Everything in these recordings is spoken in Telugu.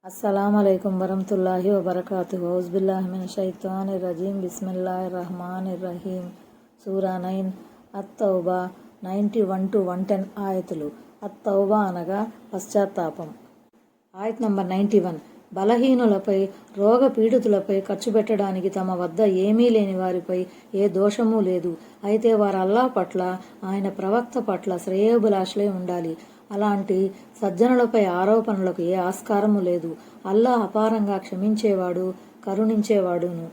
अस्सलामुअलैकुम वरहमतुल्लाहि वबरकातुहु औज़ुबिल्लाहिमिनश्शैतानिर्रजीम बिस्मिल्लाहिर्रहमानिर्रहीम సూరా 9 అత్తౌబా 91-110 ఆయతులు. అత్తౌబా అనగా పశ్చాత్తాపం. ఆయత్ నంబర్ 91. బలహీనులపై, రోగ పీడితులపై ఖర్చు పెట్టడానికి తమ వద్ద ఏమీ లేని వారిపై ఏ దోషమూ లేదు. అయితే వారు అల్లాహ్ పట్ల, ఆయన ప్రవక్త పట్ల శ్రేయోభిలాషులై ఉండాలి. అలాంటి సజ్జనులపై ఆరోపణలకు ఏ ఆస్కారము లేదు. అల్లాహ్ అపారంగా క్షమించేవాడు, కరుణించేవాడును.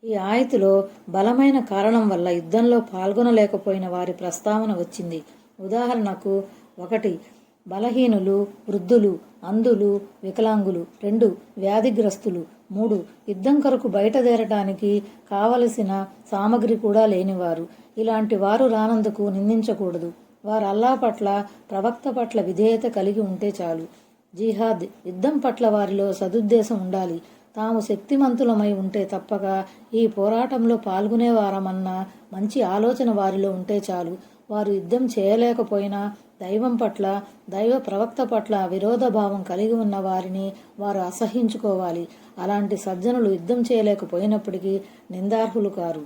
ఈ ఆయతులో బలమైన కారణం వల్ల యుద్ధంలో పాల్గొనలేకపోయిన వారి ప్రస్తావన వచ్చింది. ఉదాహరణకు 1. బలహీనులు, వృద్ధులు, అంధులు, వికలాంగులు. 2. వ్యాధిగ్రస్తులు. 3. యుద్ధం కొరకు బయటదేరటానికి కావలసిన సామగ్రి కూడా లేనివారు. ఇలాంటి వారు రానందుకు నిందించకూడదు. వారు అల్లాహ్ పట్ల, ప్రవక్త పట్ల విధేయత కలిగి ఉంటే చాలు. జిహాద్, యుద్ధం పట్ల వారిలో సదుద్దేశం ఉండాలి. తాము శక్తిమంతులమై ఉంటే తప్పక ఈ పోరాటంలో పాల్గొనేవారమన్న మంచి ఆలోచన వారిలో ఉంటే చాలు. వారు యుద్ధం చేయలేకపోయినా దైవం పట్ల, దైవ ప్రవక్త పట్ల విరోధభావం కలిగి ఉన్న వారిని వారు అసహ్యించుకోవాలి. అలాంటి సజ్జనులు యుద్ధం చేయలేకపోయినప్పటికీ నిందార్హులు కారు.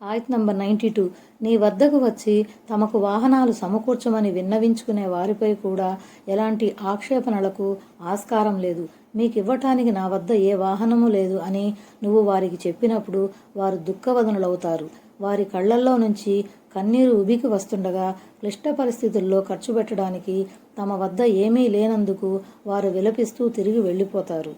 ఆయత్ నంబర్ 92. నీ వద్దకు వచ్చి తమకు వాహనాలు సమకూర్చమని విన్నవించుకునే వారిపై కూడా ఎలాంటి ఆక్షేపణలకు ఆస్కారం లేదు. మీకివ్వటానికి నా వద్ద ఏ వాహనము లేదు అని నువ్వు వారికి చెప్పినప్పుడు వారు దుఃఖవదనులవుతారు. వారి కళ్లల్లో నుంచి కన్నీరు ఉబికి వస్తుండగా క్లిష్ట పరిస్థితుల్లో ఖర్చు పెట్టడానికి తమ వద్ద ఏమీ లేనందుకు వారు విలపిస్తూ తిరిగి వెళ్ళిపోతారు.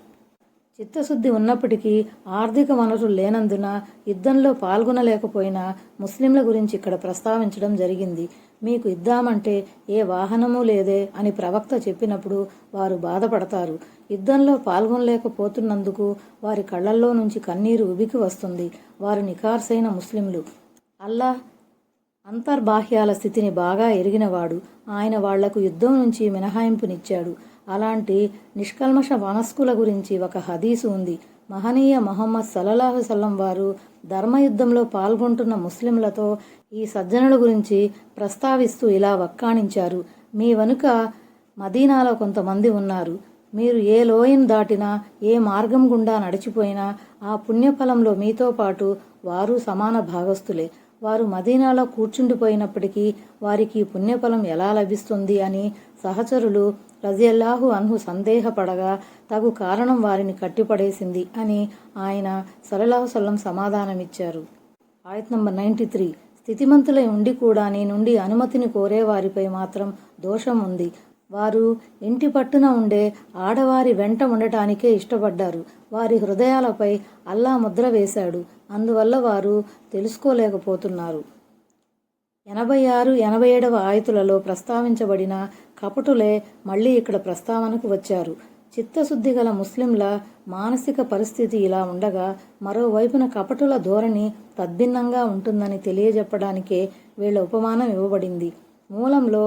చిత్తశుద్ధి ఉన్నప్పటికీ ఆర్థిక వనరులు లేనందున యుద్ధంలో పాల్గొనలేకపోయిన ముస్లింల గురించి ఇక్కడ ప్రస్తావించడం జరిగింది. మీకు ఇద్దామంటే ఏ వాహనమూ లేదే అని ప్రవక్త చెప్పినప్పుడు వారు బాధపడతారు. యుద్ధంలో పాల్గొనలేకపోతున్నందుకు వారి కళ్లల్లో నుంచి కన్నీరు ఉబికి వస్తుంది. వారు నిఖార్సైన ముస్లింలు. అల్లాహ్ అంతర్బాహ్యాల స్థితిని బాగా ఎరిగినవాడు. ఆయన వాళ్లకు యుద్ధం నుంచి మినహాయింపునిచ్చాడు. అలాంటి నిష్కల్మష మనస్కుల గురించి ఒక హదీసు ఉంది. మహనీయ ముహమ్మద్ సల్లల్లాహు సల్లం వారు ధర్మయుద్ధంలో పాల్గొంటున్న ముస్లింలతో ఈ సజ్జనుల గురించి ప్రస్తావిస్తూ ఇలా వక్కాణించారు. మీ వెనుక మదీనాలో కొంతమంది ఉన్నారు. మీరు ఏ లోయను దాటినా, ఏ మార్గం గుండా నడిచిపోయినా ఆ పుణ్యఫలంలో మీతో పాటు వారు సమాన భాగస్థులే. వారు మదీనాలో కూర్చుండిపోయినప్పటికీ వారికి పుణ్యఫలం ఎలా లభిస్తుంది అని సహచరులు రజియల్లాహు అన్హు సందేహపడగా తగు కారణం వారిని కట్టిపడేసింది అని ఆయన సల్లల్లాహు సల్లం సమాధానమిచ్చారు. ఆయత్ నంబర్ 93. స్థితిమంతులై ఉండి కూడా నీ నుండి అనుమతిని కోరే వారిపై మాత్రం దోషం ఉంది. వారు ఇంటి పట్టున ఉండే ఆడవారి వెంట ఉండటానికే ఇష్టపడ్డారు. వారి హృదయాలపై అల్లాహ్ ముద్ర వేశాడు. అందువల్ల వారు తెలుసుకోలేకపోతున్నారు. 86-87 ఆయతులలో ప్రస్తావించబడిన కపటులే మళ్ళీ ఇక్కడ ప్రస్తావనకు వచ్చారు. చిత్తశుద్ధి గల ముస్లింల మానసిక పరిస్థితి ఇలా ఉండగా మరోవైపున కపటుల ధోరణి తద్భిన్నంగా ఉంటుందని తెలియజెప్పడానికే వీళ్ళ ఉపమానం ఇవ్వబడింది. మూలంలో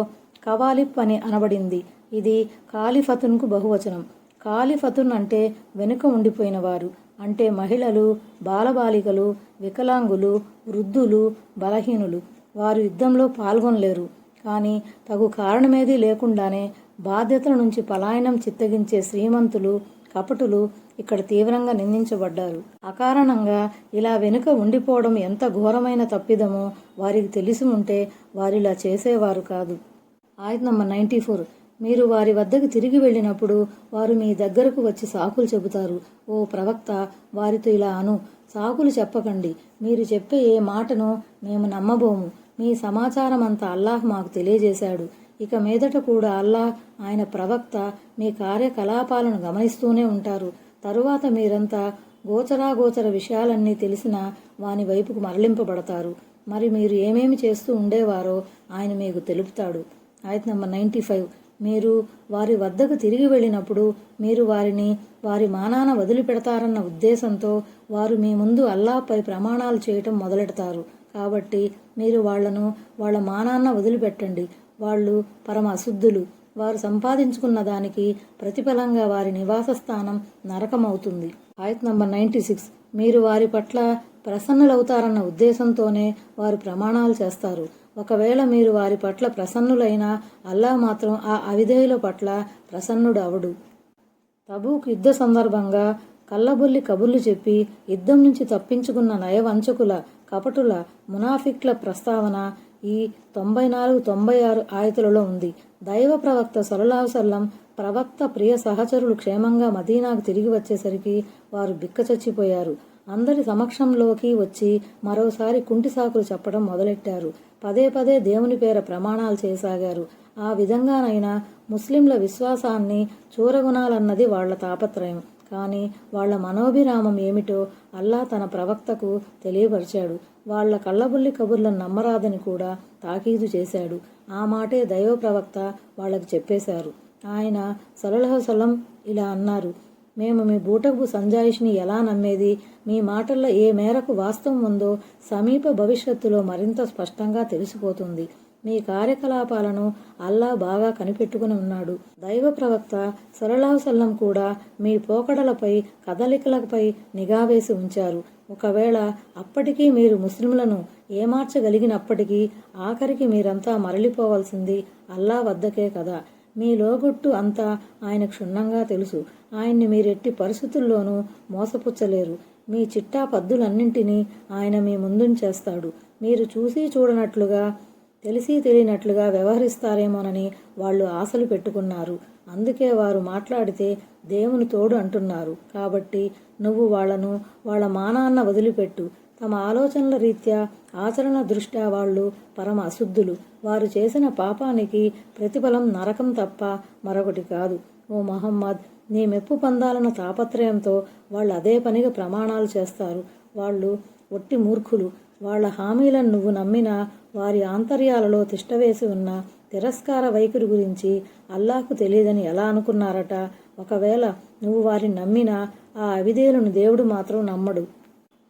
కవాలిఫ్ అని అనబడింది. ఇది కాలిఫతున్కు బహువచనం. కాలిఫతున్ అంటే వెనుక ఉండిపోయిన వారు. అంటే మహిళలు, బాలబాలికలు, వికలాంగులు, వృద్ధులు, బలహీనులు. వారు యుద్ధంలో పాల్గొనలేరు. కానీ తగు కారణమేదీ లేకుండానే బాధ్యతల నుంచి పలాయనం చిత్తగించే శ్రీమంతులు, కపటులు ఇక్కడ తీవ్రంగా నిందించబడ్డారు. అకారణంగా ఇలా వెనుక ఉండిపోవడం ఎంత ఘోరమైన తప్పిదమో వారికి తెలిసి ఉంటే వారిలా చేసేవారు కాదు. ఆయత్ నంబర్ 94. మీరు వారి వద్దకు తిరిగి వెళ్ళినప్పుడు వారు మీ దగ్గరకు వచ్చి సాకులు చెబుతారు. ఓ ప్రవక్త, వారితో ఇలా అను, సాకులు చెప్పకండి. మీరు చెప్పే ఏ మాటను మేము నమ్మబోము. మీ సమాచారం అంతా అల్లాహ్ మాకు తెలియజేశాడు. ఇక మీదట కూడా అల్లాహ్, ఆయన ప్రవక్త మీ కార్యకలాపాలను గమనిస్తూనే ఉంటారు. తరువాత మీరంతా గోచరాగోచర విషయాలన్నీ తెలిసిన వాని వైపుకు మరలింపబడతారు. మరి మీరు ఏమేమి చేస్తూ ఉండేవారో ఆయన మీకు తెలుపుతాడు. ఆయత్ నంబర్ 95. మీరు వారి వద్దకు తిరిగి వెళ్ళినప్పుడు మీరు వారిని వారి మానాన వదిలిపెడతారన్న ఉద్దేశంతో వారు మీ ముందు అల్లాహ్పై ప్రమాణాలు చేయటం మొదలెడతారు. కాబట్టి మీరు వాళ్లను వాళ్ళ మానాన్న వదిలిపెట్టండి. వాళ్ళు పరమ అశుద్ధులు. వారు సంపాదించుకున్న దానికి ప్రతిఫలంగా వారి నివాస స్థానం నరకమవుతుంది. ఆయత్ నంబర్ 96. మీరు వారి పట్ల ప్రసన్నులవుతారన్న ఉద్దేశంతోనే వారు ప్రమాణాలు చేస్తారు. ఒకవేళ మీరు వారి పట్ల ప్రసన్నులైనా అల్లాహ్ మాత్రం ఆ అవిధేయుల పట్ల ప్రసన్నుడు అవడు. తబూక్ యుద్ధ సందర్భంగా కల్లబొల్లి కబుర్లు చెప్పి యుద్ధం నుంచి తప్పించుకున్న నయవంచకుల, కపటుల, మునాఫిక్ల ప్రస్తావన ఈ 94-96 ఆయతులలో ఉంది. దైవ ప్రవక్త సల్లల్లాహు ప్రవక్త ప్రియ సహచరులు క్షేమంగా మదీనాకు తిరిగి వచ్చేసరికి వారు బిక్కచచ్చిపోయారు. అందరి సమక్షంలోకి వచ్చి మరోసారి కుంటి సాకులు చెప్పడం మొదలెట్టారు. పదే పదే దేవుని పేర ప్రమాణాలు చేయసాగారు. ఆ విధంగానైనా ముస్లింల విశ్వాసాన్ని చూరగొనాలన్నది వాళ్ల తాపత్రయం. కానీ వాళ్ల మనోభిరామం ఏమిటో అల్లా తన ప్రవక్తకు తెలియపరిచాడు. వాళ్ల కళ్ళబుల్లి కబుర్లను నమ్మరాదని కూడా తాకీదు చేశాడు. ఆ మాటే దైవ ప్రవక్త వాళ్లకు చెప్పేశారు. ఆయన సల్లల్లాహు ఇలా అన్నారు: మేము మీ బూటకపు సంజాయిషిని ఎలా నమ్మేది? మీ మాటల్లో ఏ మేరకు వాస్తవం ఉందో సమీప భవిష్యత్తులో మరింత స్పష్టంగా తెలిసిపోతుంది. మీ కార్యకలాపాలను అల్లా బాగా కనిపెట్టుకుని ఉన్నాడు. దైవ ప్రవక్త సల్లల్లాహు కూడా మీ పోకడలపై, కదలికలపై నిఘా వేసి ఉంచారు. ఒకవేళ అప్పటికీ మీరు ముస్లింలను ఏమార్చగలిగినప్పటికీ ఆఖరికి మీరంతా మరలిపోవలసింది అల్లా వద్దకే కదా. మీ లోగుట్టు అంతా ఆయన క్షుణ్ణంగా తెలుసు. ఆయన్ని మీరెట్టి పరిస్థితుల్లోనూ మోసపుచ్చలేరు. మీ చిట్టా పద్దులన్నింటినీ ఆయన మీ ముందుంచేస్తాడు. మీరు చూసి చూడనట్లుగా, తెలిసి తెలియనట్లుగా వ్యవహరిస్తారేమోనని వాళ్ళు ఆశలు పెట్టుకున్నారు. అందుకే వారు మాట్లాడితే దేవుని తోడు అంటున్నారు. కాబట్టి నువ్వు వాళ్లను వాళ్ళ మానాన్న వదిలిపెట్టు. తమ ఆలోచనల రీత్యా, ఆచరణ దృష్ట్యా వాళ్ళు పరమ అశుద్ధులు. వారు చేసిన పాపానికి ప్రతిఫలం నరకం తప్ప మరొకటి కాదు. ఓ మహమ్మద్, నీ మెప్పు పొందాలన్న తాపత్రయంతో వాళ్ళు అదే పనిగా ప్రమాణాలు చేస్తారు. వాళ్ళు ఒట్టి మూర్ఖులు. వాళ్ల హామీలను నువ్వు నమ్మినా వారి ఆంతర్యాలలో తిష్టవేసి ఉన్న తిరస్కార వైఖరి గురించి అల్లాహకు తెలియదని ఎలా అనుకున్నారట? ఒకవేళ నువ్వు వారిని నమ్మినా ఆ అవిధేయులను దేవుడు మాత్రం నమ్మడు.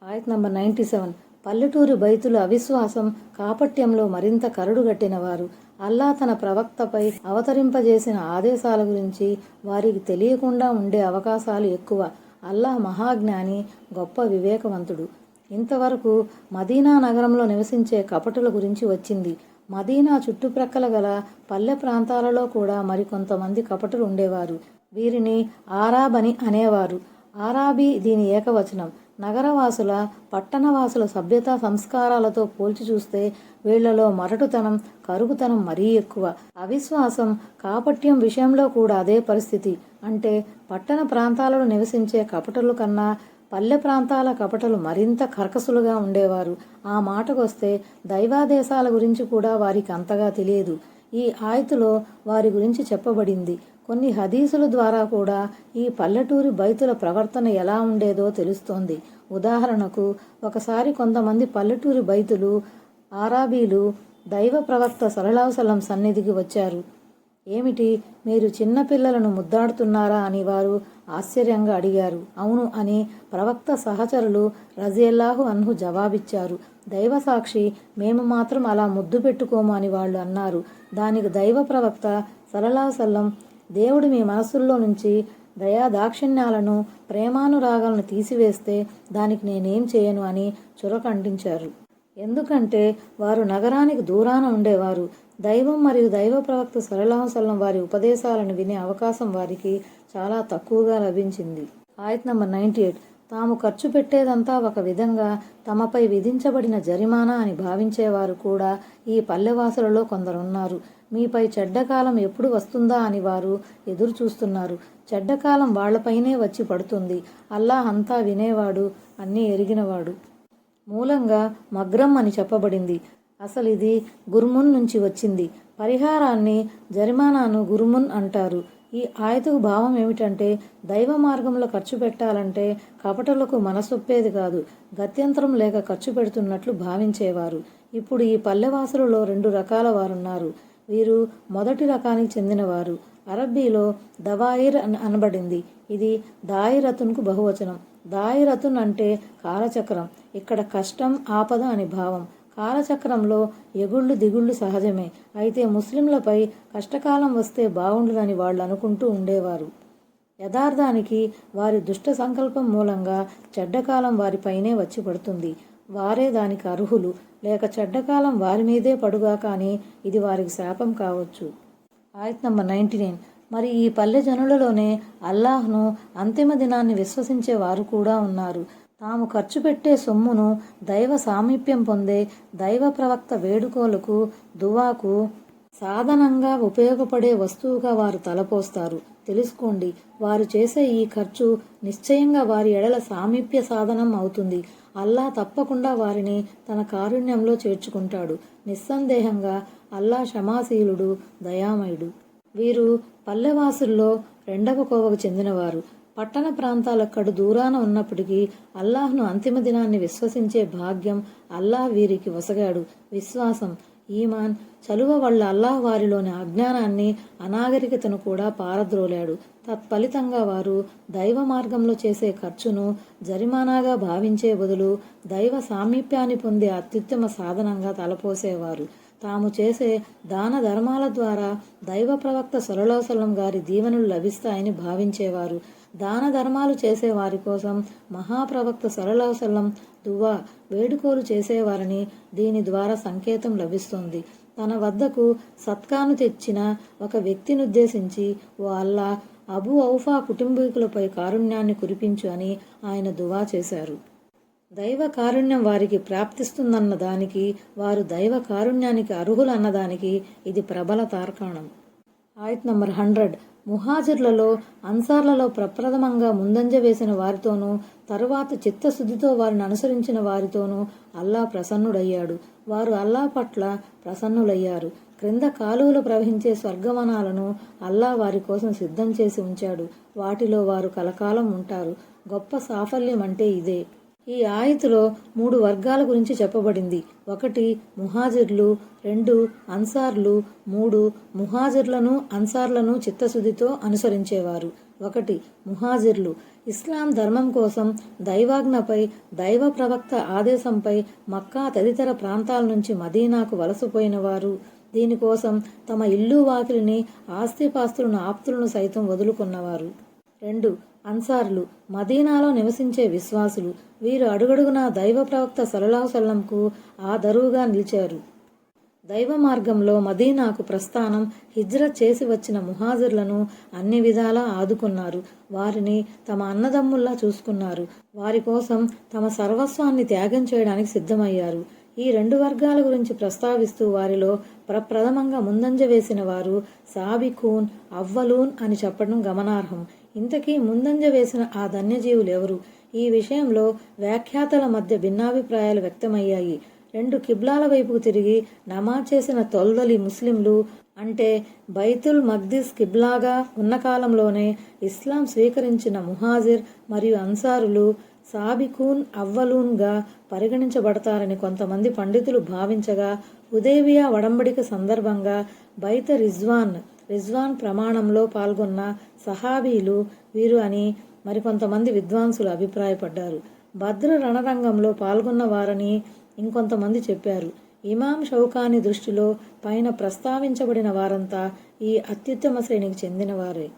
ఆయత్ నంబర్ 97. పల్లెటూరి బైతుల అవిశ్వాసం, కాపట్యంలో మరింత కరడుగట్టినవారు. అల్లా తన ప్రవక్తపై అవతరింపజేసిన ఆదేశాల గురించి వారికి తెలియకుండా ఉండే అవకాశాలు ఎక్కువ. అల్లా మహాజ్ఞాని, గొప్ప వివేకవంతుడు. ఇంతవరకు మదీనా నగరంలో నివసించే కపటుల గురించి వచ్చింది. మదీనా చుట్టుప్రక్కల గల పల్లె ప్రాంతాలలో కూడా మరికొంతమంది కపటులు ఉండేవారు. వీరిని ఆరాబ్ అని అనేవారు. ఆరాబీ దీని ఏకవచనం. నగరవాసుల, పట్టణవాసుల సభ్యతా సంస్కారాలతో పోల్చి చూస్తే వీళ్లలో మరటుతనం, కరుకుతనం మరీ ఎక్కువ. అవిశ్వాసం, కాపట్యం విషయంలో కూడా అదే పరిస్థితి. అంటే పట్టణ ప్రాంతాలలో నివసించే కపటుల కన్నా పల్లె ప్రాంతాల కపటలు మరింత కర్కసులుగా ఉండేవారు. ఆ మాటకొస్తే దైవాదేశాల గురించి కూడా వారికి అంతగా తెలియదు. ఈ ఆయతులో వారి గురించి చెప్పబడింది. కొన్ని హదీసుల ద్వారా కూడా ఈ పల్లెటూరి బైతుల ప్రవర్తన ఎలా ఉండేదో తెలుస్తోంది. ఉదాహరణకు, ఒకసారి కొంతమంది పల్లెటూరి బైతులు, ఆరాబీలు దైవ ప్రవక్త సల్లల్లాహు సన్నిధికి వచ్చారు. ఏమిటి, మీరు చిన్నపిల్లలను ముద్దాడుతున్నారా అని వారు ఆశ్చర్యంగా అడిగారు. అవును అని ప్రవక్త సహచరులు రజియల్లాహు అన్హు జవాబిచ్చారు. దైవ సాక్షి, మేము మాత్రం అలా ముద్దు పెట్టుకోము అని వాళ్ళు అన్నారు. దానికి దైవ ప్రవక్త సల్లల్లాహు దేవుడు మీ మనస్సుల్లో నుంచి దయాదాక్షిణ్యాలను, ప్రేమానురాగాలను తీసివేస్తే దానికి నేనేం చేయను అని చురకంటించారు. ఎందుకంటే వారు నగరానికి దూరాన ఉండేవారు. దైవం మరియు దైవ ప్రవక్త సల్లల్లాహు వారి ఉపదేశాలను వినే అవకాశం వారికి చాలా తక్కువగా లభించింది. ఆయత్ నంబర్ 98. తాము ఖర్చు పెట్టేదంతా ఒక విధంగా తమపై విధించబడిన జరిమానా అని భావించేవారు కూడా ఈ పల్లెవాసులలో కొందరున్నారు. మీపై చెడ్డకాలం ఎప్పుడు వస్తుందా అని వారు ఎదురు చూస్తున్నారు. చెడ్డకాలం వాళ్లపైనే వచ్చి పడుతుంది. అల్లాహ్ అంతా వినేవాడు, అన్నీ ఎరిగినవాడు. మూలంగా మగ్రం అని చెప్పబడింది. అసలు ఇది గుర్మున్ నుంచి వచ్చింది. పరిహారాన్ని, జరిమానాను గుర్మున్ అంటారు. ఈ ఆయతకు భావం ఏమిటంటే, దైవ మార్గంలో ఖర్చు పెట్టాలంటే కపటలకు మనసొప్పేది కాదు. గత్యంతరం లేక ఖర్చు పెడుతున్నట్లు భావించేవారు. ఇప్పుడు ఈ పల్లెవాసులలో 2 రకాల వారున్నారు. వీరు మొదటి రకానికి చెందినవారు. అరబ్బీలో దవాయిర్ అనబడింది. ఇది దాయిరతున్కు బహువచనం. దాయిరతున్ అంటే కాలచక్రం. ఇక్కడ కష్టం, ఆపద అని భావం. కాలచక్రంలో ఎగుళ్ళు దిగుళ్ళు సహజమే. అయితే ముస్లింలపై కష్టకాలం వస్తే బాగుండునని వాళ్ళు అనుకుంటూ ఉండేవారు. యథార్థానికి వారి దుష్ట సంకల్పం మూలంగా చెడ్డకాలం వారిపైనే వచ్చి పడుతుంది. వారే దానికి అర్హులు. లేక చెడ్డకాలం వారి మీదే పడుగా కానీ ఇది వారికి శాపం కావచ్చు. ఆయత్ నంబర్ 99. మరి ఈ పల్లె జనులలోనే అల్లాహ్ను అంతిమ దినాన్ని విశ్వసించే వారు కూడా ఉన్నారు. తాము ఖర్చు పెట్టే సొమ్మును దైవ సామీప్యం పొందే దైవ ప్రవక్త వేడుకోలకు, దువాకు సాధనంగా ఉపయోగపడే వస్తువుగా వారు తలపోస్తారు. తెలుసుకోండి, వారు చేసే ఈ ఖర్చు నిశ్చయంగా వారి ఎడల సామీప్య సాధనం అవుతుంది. అల్లా తప్పకుండా వారిని తన కారుణ్యంలో చేర్చుకుంటాడు. నిస్సందేహంగా అల్లా క్షమాశీలుడు, దయామయుడు. వీరు పల్లెవాసుల్లో రెండవ కోవకు చెందినవారు. పట్టణ ప్రాంతాలక్కడు దూరాన ఉన్నప్పటికీ అల్లాహ్ను అంతిమ దినాన్ని విశ్వసించే భాగ్యం అల్లాహ్ వీరికి వసగాడు. విశ్వాసం, ఈమాన్ చలువ వల్ల అల్లాహ్ వారిలోని అజ్ఞానాన్ని, అనాగరికతను కూడా పారద్రోలాడు. తత్ఫలితంగా వారు దైవ మార్గంలో చేసే ఖర్చును జరిమానాగా భావించే బదులు దైవ సామీప్యాన్ని పొందే అత్యుత్తమ సాధనంగా తలపోసేవారు. తాము చేసే దాన ధర్మాల ద్వారా దైవ ప్రవక్త సల్లల్లాహు అలైహి వసల్లం గారి దీవెనలు లభిస్తాయని భావించేవారు. దాన ధర్మాలు చేసే వారి కోసం మహాప్రవక్త సల్లల్లాహు అలైహి వసల్లం దువా, వేడుకోలు చేసేవారని దీని ద్వారా సంకేతం లభిస్తుంది. తన వద్దకు సత్కాను తెచ్చిన ఒక వ్యక్తినుద్దేశించి, ఓ అల్లా, అబూ ఔఫా కుటుంబీకులపై కారుణ్యాన్ని కురిపించు అని ఆయన దువా చేశారు. దైవ కారుణ్యం వారికి ప్రాప్తిస్తుందన్న దానికి, వారు దైవ కారుణ్యానికి అర్హులన్నదానికి ఇది ప్రబల తార్కాణం. ఆయత్ నంబర్ 100. ముహాజిర్లలో, అన్సార్లలో ప్రప్రథమంగా ముందంజ వేసిన వారితోనూ, తరువాత చిత్తశుద్ధితో వారిని అనుసరించిన వారితోనూ అల్లా ప్రసన్నుడయ్యాడు. వారు అల్లా పట్ల ప్రసన్నులయ్యారు. క్రింద కాలువలు ప్రవహించే స్వర్గవనాలను అల్లా వారి కోసం సిద్ధం చేసి ఉంచాడు. వాటిలో వారు కలకాలం ఉంటారు. గొప్ప సాఫల్యం అంటే ఇదే. ఈ ఆయతులో 3 వర్గాల గురించి చెప్పబడింది. 1 ముహాజిర్లు, 2 అన్సార్లు, 3 ముహాజిర్లను, అన్సార్లను చిత్తశుద్ధితో అనుసరించేవారు. 1 ముహాజిర్లు ఇస్లాం ధర్మం కోసం దైవాజ్ఞపై, దైవ ప్రవక్త ఆదేశంపై మక్కా తదితర ప్రాంతాల నుంచి మదీనాకు వలసపోయిన వారు. దీనికోసం తమ ఇల్లు వాకిలిని, ఆస్తిపాస్తులను, ఆప్తులను సైతం వదులుకున్నవారు. 2 అన్సార్లు మదీనాలో నివసించే విశ్వాసులు. వీరు అడుగడుగునా దైవ ప్రవక్త సల్లల్లాహు అలైహి వసల్లంకు ఆదరువుగా నిలిచారు. దైవ మార్గంలో మదీనాకు ప్రస్థానం, హిజ్రత్ చేసి వచ్చిన ముహాజిర్లను అన్ని విధాలా ఆదుకున్నారు. వారిని తమ అన్నదమ్ముల్లా చూసుకున్నారు. వారి కోసం తమ సర్వస్వాన్ని త్యాగం చేయడానికి సిద్ధమయ్యారు. ఈ 2 వర్గాల గురించి ప్రస్తావిస్తూ వారిలో ప్రప్రథమంగా ముందంజ వేసిన వారు సాబిఖూన్, అవ్వలూన్ అని చెప్పడం గమనార్హం. ఇంతకీ ముందంజ వేసిన ఆ ధన్యజీవులు ఎవరు? ఈ విషయంలో వ్యాఖ్యాతల మధ్య భిన్నాభిప్రాయాలు వ్యక్తమయ్యాయి. 2 కిబ్లాల వైపుకు తిరిగి నమాజ్ చేసిన తొల్దలి ముస్లింలు, అంటే బైతుల్ మక్దిస్ కిబ్లాగా ఉన్న కాలంలోనే ఇస్లాం స్వీకరించిన ముహాజిర్ మరియు అన్సారులు సాబిఖూన్, అవ్వలూన్గా పరిగణించబడతారని కొంతమంది పండితులు భావించగా, హుదైబియా ఒడంబడిక సందర్భంగా బైత రిజ్వాన్ ప్రమాణంలో పాల్గొన్న సహాబీలు వీరు అని మరికొంతమంది విద్వాంసులు అభిప్రాయపడ్డారు. బద్ర్ రణరంగంలో పాల్గొన్న వారని ఇంకొంతమంది చెప్పారు. ఇమాం షౌకాని దృష్టిలో పైన ప్రస్తావించబడిన వారంతా ఈ అత్యుత్తమ శ్రేణికి చెందినవారే.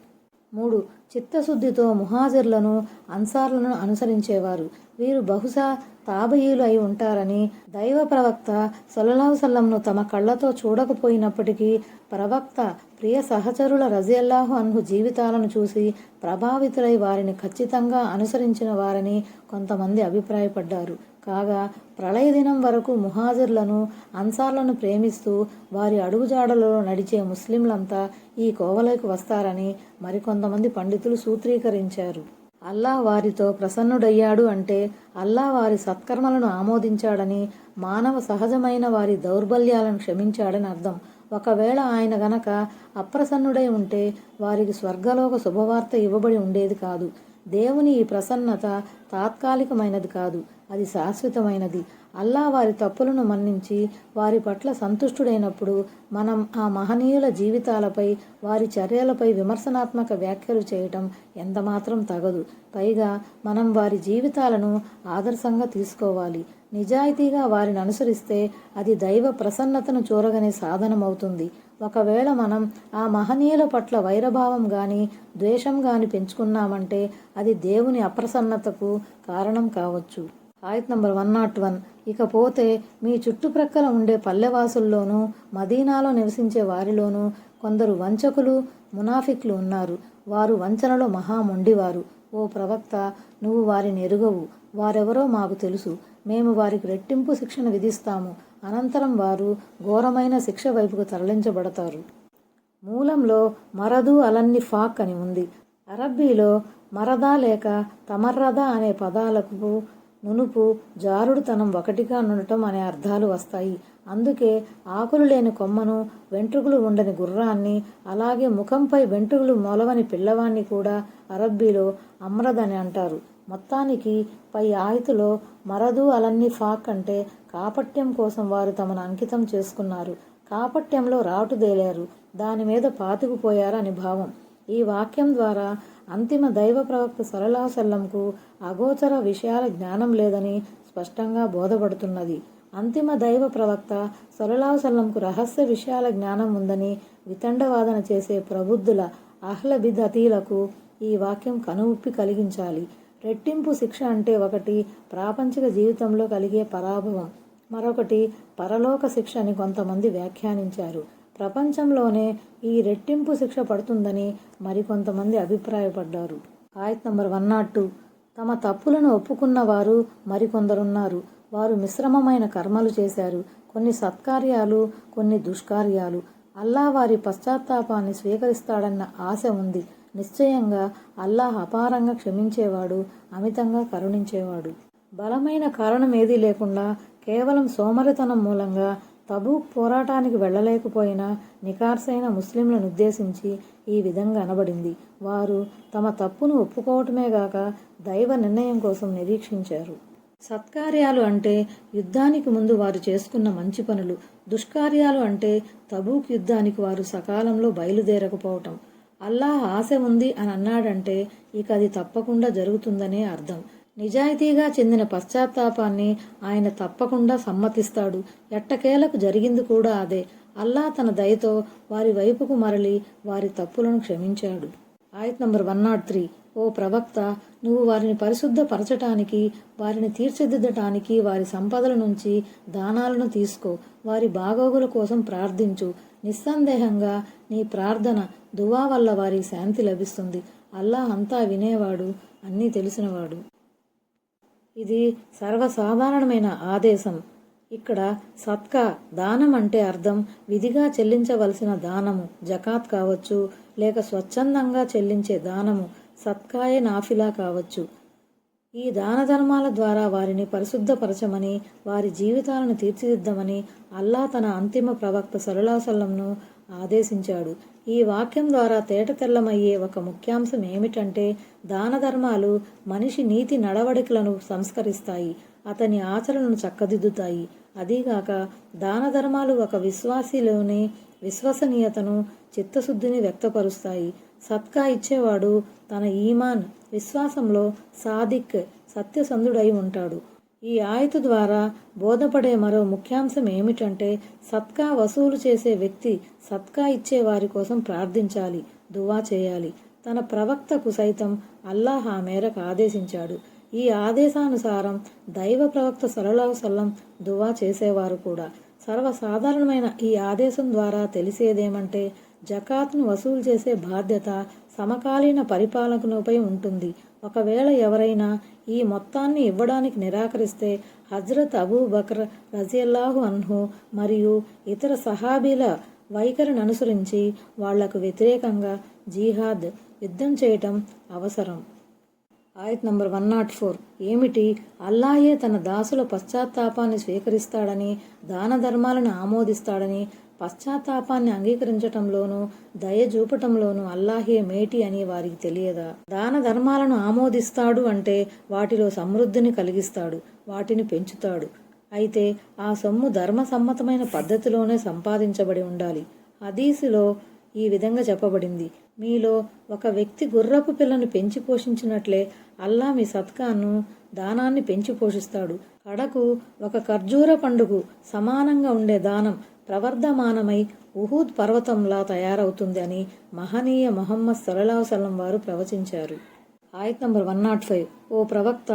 3 చిత్తశుద్ధితో ముహాజిర్లను, అన్సార్లను అనుసరించేవారు. వీరు బహుశా తాబయీలు అయి ఉంటారని, దైవ ప్రవక్త సల్లల్లాహు అలైహి వసల్లంను తమ కళ్ళతో చూడకపోయినప్పటికీ ప్రవక్త ప్రియ సహచరుల రజియల్లాహు అన్హు జీవితాలను చూసి ప్రభావితులై వారిని ఖచ్చితంగా అనుసరించిన వారని కొంతమంది అభిప్రాయపడ్డారు. కాగా ప్రళయ దినం వరకు ముహాజిర్లను, అన్సార్లను ప్రేమిస్తూ వారి అడుగుజాడలలో నడిచే ముస్లింలంతా ఈ కోవలోకి వస్తారని మరికొంతమంది పండితులు సూత్రీకరించారు. అల్లా వారితో ప్రసన్నుడయ్యాడు అంటే అల్లా వారి సత్కర్మలను ఆమోదించాడని, మానవ సహజమైన వారి దౌర్బల్యాలను క్షమించాడని అర్థం. ఒకవేళ ఆయన గనక అప్రసన్నుడై ఉంటే వారికి స్వర్గలోక శుభవార్త ఇవ్వబడి ఉండేది కాదు. దేవుని ఈ ప్రసన్నత తాత్కాలికమైనది కాదు, అది శాశ్వతమైనది. అల్లా వారి తప్పులను మన్నించి వారి పట్ల సంతుష్టుడైనప్పుడు మనం ఆ మహనీయుల జీవితాలపై, వారి చర్యలపై విమర్శనాత్మక వ్యాఖ్యలు చేయటం ఎంతమాత్రం తగదు. పైగా మనం వారి జీవితాలను ఆదర్శంగా తీసుకోవాలి. నిజాయితీగా వారిని అనుసరిస్తే అది దైవ ప్రసన్నతను చూరగనే సాధనమవుతుంది. ఒకవేళ మనం ఆ మహనీయుల పట్ల వైరభావం గాని, ద్వేషం గాని పెంచుకున్నామంటే అది దేవుని అప్రసన్నతకు కారణం కావచ్చు. ఆయత్ నంబర్ 101. ఇకపోతే మీ చుట్టుప్రక్కల ఉండే పల్లెవాసుల్లోనూ, మదీనాలో నివసించే వారిలోనూ కొందరు వంచకులు మునాఫిక్లు ఉన్నారు. వారు వంచనలో మహామొండివారు. ఓ ప్రవక్త, నువ్వు వారిని ఎరుగవు. వారెవరో మాకు తెలుసు. మేము వారికి రెట్టింపు శిక్షను విధిస్తాము. అనంతరం వారు ఘోరమైన శిక్ష వైపుకు తరలించబడతారు. మూలంలో మరదు అలన్నిఫాక్ అని ఉంది. అరబ్బీలో మరదా లేక తమర్రదా అనే పదాలకు నునుపు, జారుడుతనం ఒకటిగా ఉండటం అనే అర్థాలు వస్తాయి. అందుకే ఆకులు లేని కొమ్మను, వెంట్రుకలు ఉండని గుర్రాన్ని, అలాగే ముఖంపై వెంట్రుకలు మొలవని పిల్లవాణ్ణి కూడా అరబ్బీలో అమ్రద్ అని అంటారు. మొత్తానికి పై ఆయతులో మరదు అలన్నిఫాక్ అంటే కాపట్యం కోసం వారు తమను అంకితం చేసుకున్నారు. కాపట్యంలో రాటుదేలారు, దానిమీద పాతుకుపోయారు అని భావం. ఈ వాక్యం ద్వారా అంతిమ దైవ ప్రవక్త సల్లల్లాహు అలైహి వసల్లంకు అగోచర విషయాల జ్ఞానం లేదని స్పష్టంగా బోధపడుతున్నది. అంతిమ దైవ ప్రవక్త సల్లల్లాహు అలైహి వసల్లంకు రహస్య విషయాల జ్ఞానం ఉందని వితండవాదన చేసే ప్రబుద్ధుల అహ్ల బిదతీలకు ఈ వాక్యం కనువిప్పి కలిగించాలి. రెట్టింపు శిక్ష అంటే ఒకటి ప్రాపంచిక జీవితంలో కలిగే పరాభవం, మరొకటి పరలోక శిక్ష అని కొంతమంది వ్యాఖ్యానించారు. ప్రపంచంలోనే ఈ రెట్టింపు శిక్ష పడుతుందని మరికొంతమంది అభిప్రాయపడ్డారు. ఆయత్ నంబర్ 102. తమ తప్పులను ఒప్పుకున్న వారు మరికొందరున్నారు. వారు మిశ్రమమైన కర్మలు చేశారు, కొన్ని సత్కార్యాలు, కొన్ని దుష్కార్యాలు. అల్లాహ్ వారి పశ్చాత్తాపాన్ని స్వీకరిస్తాడన్న ఆశ ఉంది. నిశ్చయంగా అల్లాహ్ అపారంగా క్షమించేవాడు, అమితంగా కరుణించేవాడు. బలమైన కారణం ఏదీ లేకుండా కేవలం సోమరితనం మూలంగా తబూక్ పోరాటానికి వెళ్ళలేకపోయిన నికార్సైన ముస్లింలను ఉద్దేశించి ఈ విధంగా అనబడింది. వారు తమ తప్పును ఒప్పుకోవటమే గాక దైవ నిర్ణయం కోసం నిరీక్షించారు. సత్కార్యాలు అంటే యుద్ధానికి ముందు వారు చేసుకున్న మంచి పనులు. దుష్కార్యాలు అంటే తబూక్ యుద్ధానికి వారు సకాలంలో బయలుదేరకపోవటం. అల్లాహ్ ఆశ ఉంది అని అన్నాడంటే ఇక అది తప్పకుండా జరుగుతుందనే అర్థం. నిజాయితీగా చెందిన పశ్చాత్తాపాన్ని ఆయన తప్పకుండా సమ్మతిస్తాడు. ఎట్టకేలకు జరిగింది కూడా అదే. అల్లాహ్ తన దయతో వారి వైపుకు మరలి వారి తప్పులను క్షమించాడు. ఆయత్ నంబర్ 103. ఓ ప్రవక్త, నువ్వు వారిని పరిశుద్ధపరచటానికి, వారిని తీర్చిదిద్దటానికి వారి సంపదల నుంచి దానాలను తీసుకో. వారి బాగోగుల కోసం ప్రార్థించు. నిస్సందేహంగా నీ ప్రార్థన, దువా వల్ల వారికి శాంతి లభిస్తుంది. అల్లాహ్ అంతా వినేవాడు, అన్నీ తెలిసినవాడు. ఇది సర్వసాధారణమైన ఆదేశం. ఇక్కడ సత్కా, దానం అంటే అర్థం విధిగా చెల్లించవలసిన దానము, జకాత్ కావచ్చు, లేక స్వచ్ఛందంగా చెల్లించే దానము, సత్కాయే నాఫిలా కావచ్చు. ఈ దాన ధర్మాల ద్వారా వారిని పరిశుద్ధపరచమని, వారి జీవితాలను తీర్చిదిద్దమని అల్లాహ్ తన అంతిమ ప్రవక్త సల్లల్లాహు అలైహి వసల్లంను ఆదేశించాడు. ఈ వాక్యం ద్వారా తేటతెల్లమయ్యే ఒక ముఖ్యాంశం ఏమిటంటే దాన ధర్మాలు మనిషి నీతి నడవడికలను సంస్కరిస్తాయి, అతని ఆచరణను చక్కదిద్దుతాయి. అదీగాక దాన ధర్మాలు ఒక విశ్వాసిలోని విశ్వసనీయతను, చిత్తశుద్ధిని వ్యక్తపరుస్తాయి. సత్కా ఇచ్చేవాడు తన ఈమాన్, విశ్వాసంలో సాదిక్, సత్యసంధుడై ఉంటాడు. ఈ ఆయతు ద్వారా బోధపడే మరో ముఖ్యాంశం ఏమిటంటే సత్కా వసూలు చేసే వ్యక్తి సత్కా ఇచ్చే వారి కోసం ప్రార్థించాలి, దువా చేయాలి. తన ప్రవక్తకు సైతం అల్లాహ్ ఆ మేరకు ఆదేశించాడు. ఈ ఆదేశానుసారం దైవ ప్రవక్త సల్లల్లాహు అలైహి వసల్లం దువా చేసేవారు కూడా. సర్వసాధారణమైన ఈ ఆదేశం ద్వారా తెలిసేదేమంటే జకాత్ను వసూలు చేసే బాధ్యత సమకాలీన పరిపాలకునిపై ఉంటుంది. ఒకవేళ ఎవరైనా ఈ మొత్తాన్ని ఇవ్వడానికి నిరాకరిస్తే హజ్రత్ అబూ బకర్ రజియల్లాహు అన్హు మరియు ఇతర సహాబీల వైఖరిని అనుసరించి వాళ్లకు వ్యతిరేకంగా జిహాద్, యుద్ధం చేయటం అవసరం. ఆయత్ నంబర్ 104. ఏమిటి? అల్లాహే తన దాసుల పశ్చాత్తాపాన్ని స్వీకరిస్తాడని, దాన ధర్మాలను ఆమోదిస్తాడని, పశ్చాత్తాపాన్ని అంగీకరించటంలోనూ దయ చూపటంలోనూ అల్లాహే మేటి అని వారికి తెలియదా? దాన ధర్మాలను ఆమోదిస్తాడు అంటే వాటిలో సమృద్ధిని కలిగిస్తాడు, వాటిని పెంచుతాడు. అయితే ఆ సొమ్ము ధర్మసమ్మతమైన పద్ధతిలోనే సంపాదించబడి ఉండాలి. హదీసులో ఈ విధంగా చెప్పబడింది: మీలో ఒక వ్యక్తి గుర్రపు పిల్లను పెంచి పోషించినట్లే అల్లాహ్ మీ సత్కాను, దానాన్ని పెంచి పోషిస్తాడు. కడకు ఒక ఖర్జూర పండుకు సమానంగా ఉండే దానం ప్రవర్ధమానమై ఉహూద్ పర్వతంలా తయారవుతుంది అని మహనీయ ముహమ్మద్ సల్లల్లాహు అలైహి వసల్లం వారు ప్రవచించారు. ఆయత్ నంబర్ 105. ఓ ప్రవక్త,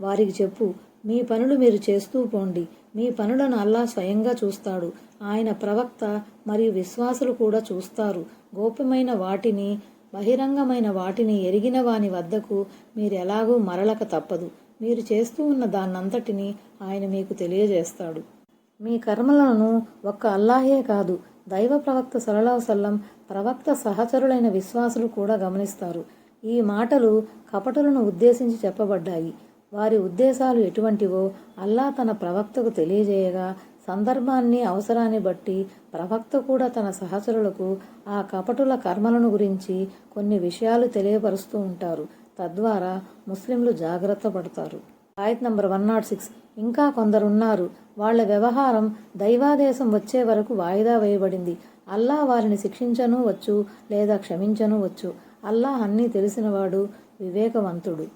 వారికి చెప్పు, మీ పనులు మీరు చేస్తూ పోండి, మీ పనులను అల్లాహ్ స్వయంగా చూస్తాడు. ఆయన ప్రవక్త మరియు విశ్వాసులు కూడా చూస్తారు. గోప్యమైన వాటిని, బహిరంగమైన వాటిని ఎరిగిన వాని వద్దకు మీరు ఎలాగూ మరలక తప్పదు. మీరు చేస్తూ ఉన్న దాన్నంతటినీ ఆయన మీకు తెలియజేస్తాడు. మీ కర్మలను ఒక్క అల్లాహే కాదు, దైవ ప్రవక్త సల్లల్లాహు అలైహి వసల్లం, ప్రవక్త సహచరులైన విశ్వాసులు కూడా గమనిస్తారు. ఈ మాటలు కపటులను ఉద్దేశించి చెప్పబడ్డాయి. వారి ఉద్దేశాలు ఎటువంటివో అల్లాహ్ తన ప్రవక్తకు తెలియజేయగా, సందర్భాన్ని, అవసరాన్ని బట్టి ప్రవక్త కూడా తన సహచరులకు ఆ కపటుల కర్మలను గురించి కొన్ని విషయాలు తెలియపరుస్తూ ఉంటారు. తద్వారా ముస్లింలు జాగ్రత్త పడతారు. ఆయత్ నంబర్ 106. ఇంకా కొందరున్నారు, వాళ్ల వ్యవహారం దైవాదేశం వచ్చే వరకు వాయిదా వేయబడింది. అల్లాహ్ వారిని శిక్షించనూ వచ్చు, లేదా క్షమించనూ వచ్చు. అల్లాహ్ అన్నీ తెలిసినవాడు, వివేకవంతుడు.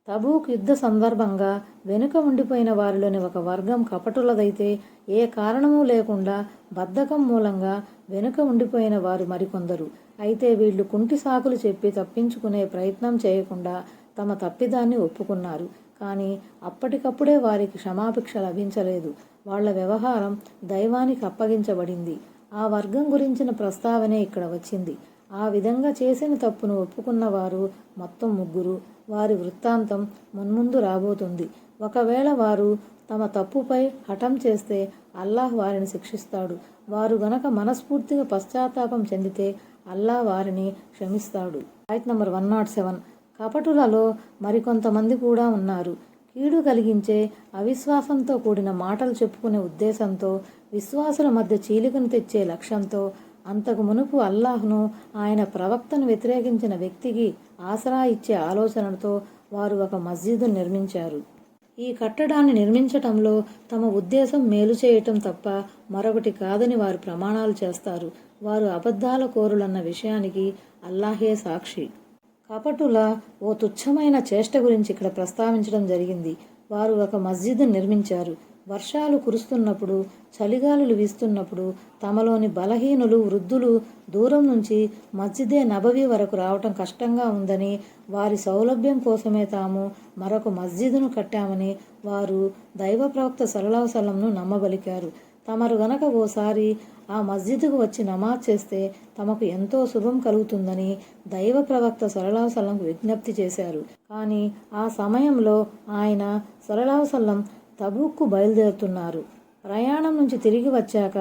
తబూక్ యుద్ధ సందర్భంగా వెనుక ఉండిపోయిన వారిలోని ఒక వర్గం కపటులదైతే, ఏ కారణమూ లేకుండా బద్ధకం మూలంగా వెనుక ఉండిపోయిన వారు మరికొందరు. అయితే వీళ్లు కుంటి సాకులు చెప్పి తప్పించుకునే ప్రయత్నం చేయకుండా తమ తప్పిదాన్ని ఒప్పుకున్నారు. కానీ అప్పటికప్పుడే వారికి క్షమాభిక్ష లభించలేదు. వాళ్ల వ్యవహారం దైవానికి అప్పగించబడింది. ఆ వర్గం గురించిన ప్రస్తావనే ఇక్కడ వచ్చింది. ఆ విధంగా చేసిన తప్పును ఒప్పుకున్నవారు మొత్తం 3. వారి వృత్తాంతం మున్ముందు రాబోతుంది. ఒకవేళ వారు తమ తప్పుపై హఠం చేస్తే అల్లాహ్ వారిని శిక్షిస్తాడు. వారు గనక మనస్ఫూర్తిగా పశ్చాత్తాపం చెందితే అల్లాహ్ వారిని క్షమిస్తాడు. ఆయత్ నంబర్ 107. కపటులలో మరికొంతమంది కూడా ఉన్నారు. కీడు కలిగించే, అవిశ్వాసంతో కూడిన మాటలు చెప్పుకునే ఉద్దేశంతో, విశ్వాసుల మధ్య చీలికను తెచ్చే లక్ష్యంతో, అంతకు మునుపు అల్లాహ్ను, ఆయన ప్రవక్తను వ్యతిరేకించిన వ్యక్తికి ఆసరా ఇచ్చే ఆలోచనతో వారు ఒక మస్జిద్ను నిర్మించారు. ఈ కట్టడాన్ని నిర్మించటంలో తమ ఉద్దేశం మేలు చేయటం తప్ప మరొకటి కాదని వారు ప్రమాణాలు చేస్తారు. వారు అబద్ధాల కోరులన్న విషయానికి అల్లాహే సాక్షి. కపటుల ఓ తుచ్చమైన చేష్ట గురించి ఇక్కడ ప్రస్తావించడం జరిగింది. వారు ఒక మస్జిద్ను నిర్మించారు. వర్షాలు కురుస్తున్నప్పుడు, చలిగాలులు వీస్తున్నప్పుడు తమలోని బలహీనులు, వృద్ధులు దూరం నుంచి మస్జిదే నబవీ వరకు రావటం కష్టంగా ఉందని, వారి సౌలభ్యం కోసమే తాము మరొక మస్జిద్ను కట్టామని వారు దైవ ప్రవక్త సల్లల్లాహు అలైహి వసల్లంను నమ్మబలికారు. తమరు గనక ఓసారి ఆ మస్జిద్కు వచ్చి నమాజ్ చేస్తే తమకు ఎంతో శుభం కలుగుతుందని దైవ ప్రవక్త సల్లల్లాహు అలైహి వసల్లంకు విజ్ఞప్తి చేశారు. కానీ ఆ సమయంలో ఆయన సల్లల్లాహు అలైహి వసల్లం తబూక్కు బయలుదేరుతున్నారు. ప్రయాణం నుంచి తిరిగి వచ్చాక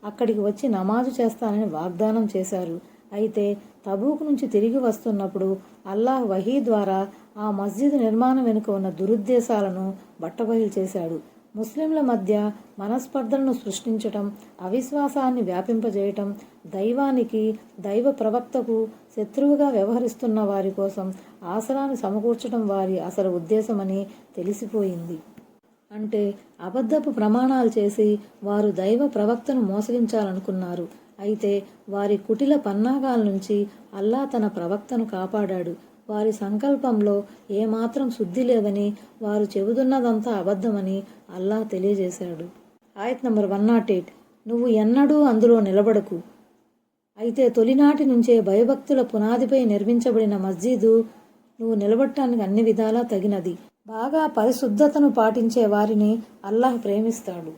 అక్కడికి వచ్చి నమాజు చేస్తానని వాగ్దానం చేశారు. అయితే తబూక్ నుంచి తిరిగి వస్తున్నప్పుడు అల్లాహ్ వహీ ద్వారా ఆ మస్జిద్ నిర్మాణం వెనుక ఉన్న దురుద్దేశాలను బట్టబయలు చేశాడు. ముస్లింల మధ్య మనస్పర్ధలను సృష్టించటం, అవిశ్వాసాన్ని వ్యాపింపజేయటం, దైవానికి, దైవ ప్రవక్తకు శత్రువుగా వ్యవహరిస్తున్న వారి కోసం ఆసరాన్ని సమకూర్చడం వారి అసలు ఉద్దేశమని తెలిసిపోయింది. అంటే అబద్ధపు ప్రమాణాలు చేసి వారు దైవ ప్రవక్తను మోసగించాలనుకున్నారు. అయితే వారి కుటిల పన్నాగాల నుంచి అల్లాహ్ తన ప్రవక్తను కాపాడాడు. వారి సంకల్పంలో ఏమాత్రం శుద్ధి లేదని, వారు చెబుతున్నదంతా అబద్ధమని అల్లాహ్ తెలియజేశాడు. ఆయత్ నంబర్ 108. నువ్వు ఎన్నడూ అందులో నిలబడకు. అయితే తొలినాటి నుంచే భయభక్తుల పునాదిపై నిర్మించబడిన మస్జిదు నువ్వు నిలబడటానికి అన్ని విధాలా తగినది. బాగా పరిశుద్ధతను పాటించే వారిని అల్లాహ్ ప్రేమిస్తాడు.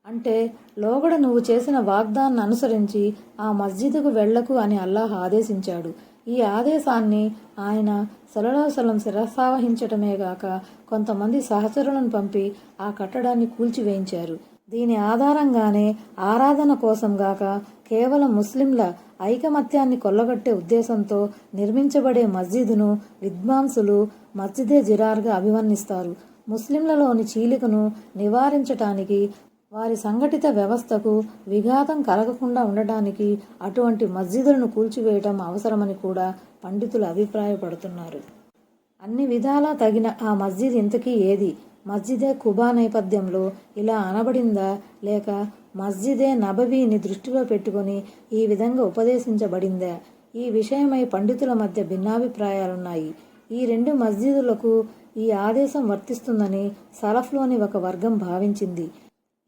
అంటే లోగడ నువ్వు చేసిన వాగ్దాన్ని అనుసరించి ఆ మస్జిదుకు వెళ్లకు అని అల్లాహ్ ఆదేశించాడు. ఈ ఆదేశాన్ని ఆయన సల్లల్లాహు అలైహి వసల్లం శిరసావహించటమే గాక కొంతమంది సహచరులను పంపి ఆ కట్టడాన్ని కూల్చివేయించారు. దీని ఆధారంగానే ఆరాధన కోసం గాక కేవలం ముస్లింల ఐకమత్యాన్ని కొల్లగొట్టే ఉద్దేశంతో నిర్మించబడే మస్జిదును విద్వాంసులు మస్జిదే జిరార్గా అభివర్ణిస్తారు. ముస్లింలలోని చీలికను నివారించటానికి, వారి సంఘటిత వ్యవస్థకు విఘాతం కలగకుండా ఉండటానికి అటువంటి మస్జిదులను కూల్చివేయటం అవసరమని కూడా పండితులు అభిప్రాయపడుతున్నారు. అన్ని విధాలా తగిన ఆ మస్జిద్ ఇంతకీ ఏది? మస్జిదే కుబా నేపథ్యంలో ఇలా అనబడిందా, లేక మస్జిదే నబవీని దృష్టిలో పెట్టుకొని ఈ విధంగా ఉపదేశించబడిందా? ఈ విషయమై పండితుల మధ్య భిన్నాభిప్రాయాలున్నాయి. ఈ 2 మస్జిదులకు ఈ ఆదేశం వర్తిస్తుందని సలఫ్లోని ఒక వర్గం భావించింది.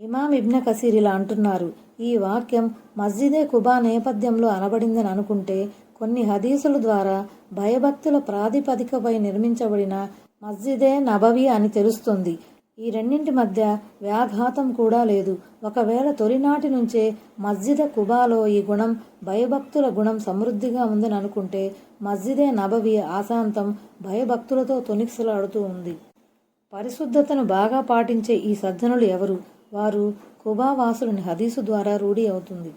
ఇమాం ఇబ్న్ కసీర్ ఇలా అంటున్నారు: ఈ వాక్యం మస్జిదే కుబా నేపథ్యంలో అనబడిందని అనుకుంటే కొన్ని హదీసుల ద్వారా భయభక్తుల ప్రాతిపదికపై నిర్మించబడిన మస్జిదే నబవి అని తెలుస్తుంది. ఈ రెండింటి మధ్య వ్యాఘాతం కూడా లేదు. ఒకవేళ తొలినాటి నుంచే మస్జిద్ కుబాలో ఈ గుణం, భయభక్తుల గుణం సమృద్ధిగా ఉందని అనుకుంటే, మస్జిదే నబవి ఆశాంతం భయభక్తులతో తొణికిసలాడుతూ ఉంది. పరిశుద్ధతను బాగా పాటించే ఈ సజ్జనులు ఎవరు? వారు కుబా వాసులని హదీసు ద్వారా రూఢి అవుతుంది.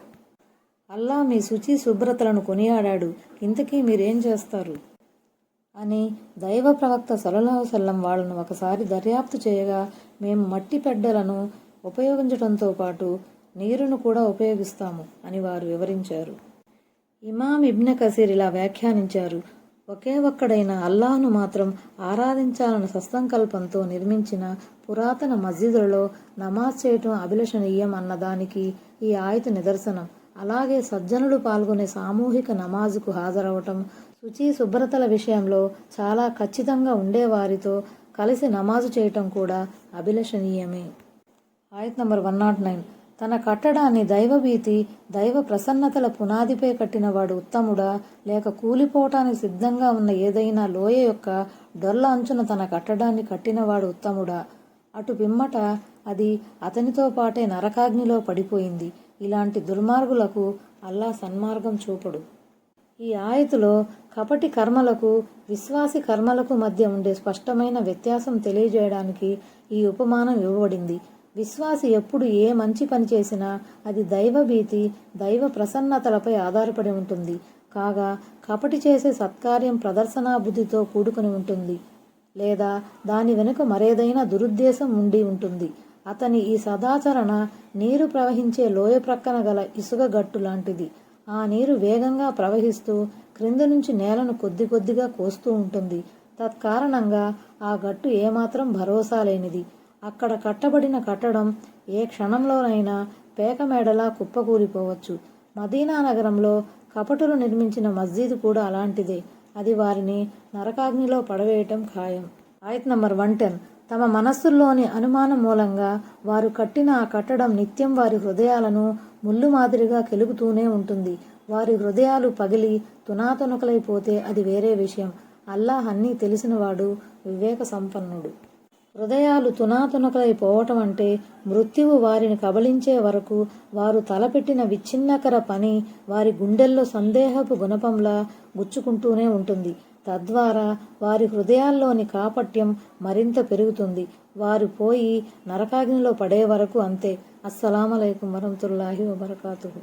అల్లా మీ శుచి శుభ్రతలను కొనియాడాడు, ఇంతకీ మీరేం చేస్తారు అని దైవ ప్రవక్త సల్లల్లాహు అలైహి వసల్లం వాళ్ళను ఒకసారి దర్యాప్తు చేయగా, మేము మట్టి పెడ్డలను ఉపయోగించడంతో పాటు నీరును కూడా ఉపయోగిస్తాము అని వారు వివరించారు. ఇమాం ఇబ్న్ కసీర్ ఇలా వ్యాఖ్యానించారు: ఒకే ఒక్కడైన అల్లాహ్ను మాత్రం ఆరాధించాలన్న సత్సంకల్పంతో నిర్మించిన పురాతన మస్జిదులలో నమాజ్ చేయటం అభిలషణీయం అన్నదానికి ఈ ఆయత నిదర్శనం. అలాగే సజ్జనులు పాల్గొనే సామూహిక నమాజుకు హాజరవటం, శుచి శుభ్రతల విషయంలో చాలా ఖచ్చితంగా ఉండేవారితో కలిసి నమాజు చేయటం కూడా అభిలషణీయమే. ఆయత్ నంబర్ 109. తన కట్టడాన్ని దైవభీతి, దైవ ప్రసన్నతల పునాదిపై కట్టినవాడు ఉత్తముడా, లేక కూలిపోవటానికి సిద్ధంగా ఉన్న ఏదైనా లోయ యొక్క డొల్ల అంచున తన కట్టడాన్ని కట్టినవాడు ఉత్తముడా? అటు పిమ్మట అది అతనితో పాటే నరకాగ్నిలో పడిపోయింది. ఇలాంటి దుర్మార్గులకు అల్లా సన్మార్గం చూపడు. ఈ ఆయతులో కపటి కర్మలకు, విశ్వాసి కర్మలకు మధ్య ఉండే స్పష్టమైన వ్యత్యాసం తెలియజేయడానికి ఈ ఉపమానం ఇవ్వబడింది. విశ్వాసి ఎప్పుడు ఏ మంచి పని చేసినా అది దైవభీతి, దైవ ప్రసన్నతలపై ఆధారపడి ఉంటుంది. కాగా కపటి చేసే సత్కార్యం ప్రదర్శనా బుద్ధితో కూడుకుని ఉంటుంది, లేదా దాని వెనుక మరేదైనా దురుద్దేశం ఉండి ఉంటుంది. అతని ఈ సదాచరణ నీరు ప్రవహించే లోయ ప్రక్కన గల ఇసుక గట్టు లాంటిది. ఆ నీరు వేగంగా ప్రవహిస్తూ క్రింద నుంచి నేలను కొద్ది కొద్దిగా కోస్తూ ఉంటుంది. తత్కారణంగా ఆ గట్టు ఏమాత్రం భరోసా లేనిది. అక్కడ కట్టబడిన కట్టడం ఏ క్షణంలోనైనా పేకమేడలా కుప్పకూలిపోవచ్చు. మదీనా నగరంలో కపటులు నిర్మించిన మస్జిద్ కూడా అలాంటిదే. అది వారిని నరకాగ్నిలో పడవేయటం ఖాయం. ఆయత్ నంబర్ 110. తమ మనస్సుల్లోని అనుమానం మూలంగా వారు కట్టిన ఆ కట్టడం నిత్యం వారి హృదయాలను ముళ్ళు మాదిరిగా కెలుగుతూనే ఉంటుంది. వారి హృదయాలు పగిలి తునాతునకలైపోతే అది వేరే విషయం. అల్లాహ్ అన్నీ తెలిసినవాడు, వివేక సంపన్నుడు. హృదయాలు తునాతునకలైపోవటం అంటే మృత్యువు వారిని కబళించే వరకు వారు తలపెట్టిన విచ్ఛిన్నకర పని వారి గుండెల్లో సందేహపు గుణపంలా గుచ్చుకుంటూనే ఉంటుంది. తద్వారా వారి హృదయాల్లోని కాపట్యం మరింత పెరుగుతుంది. వారు పోయి నరకాగ్నిలో పడే వరకు అంతే. అస్సలాము అలైకుం వరహ్మతుల్లాహి వబరకాతుహు.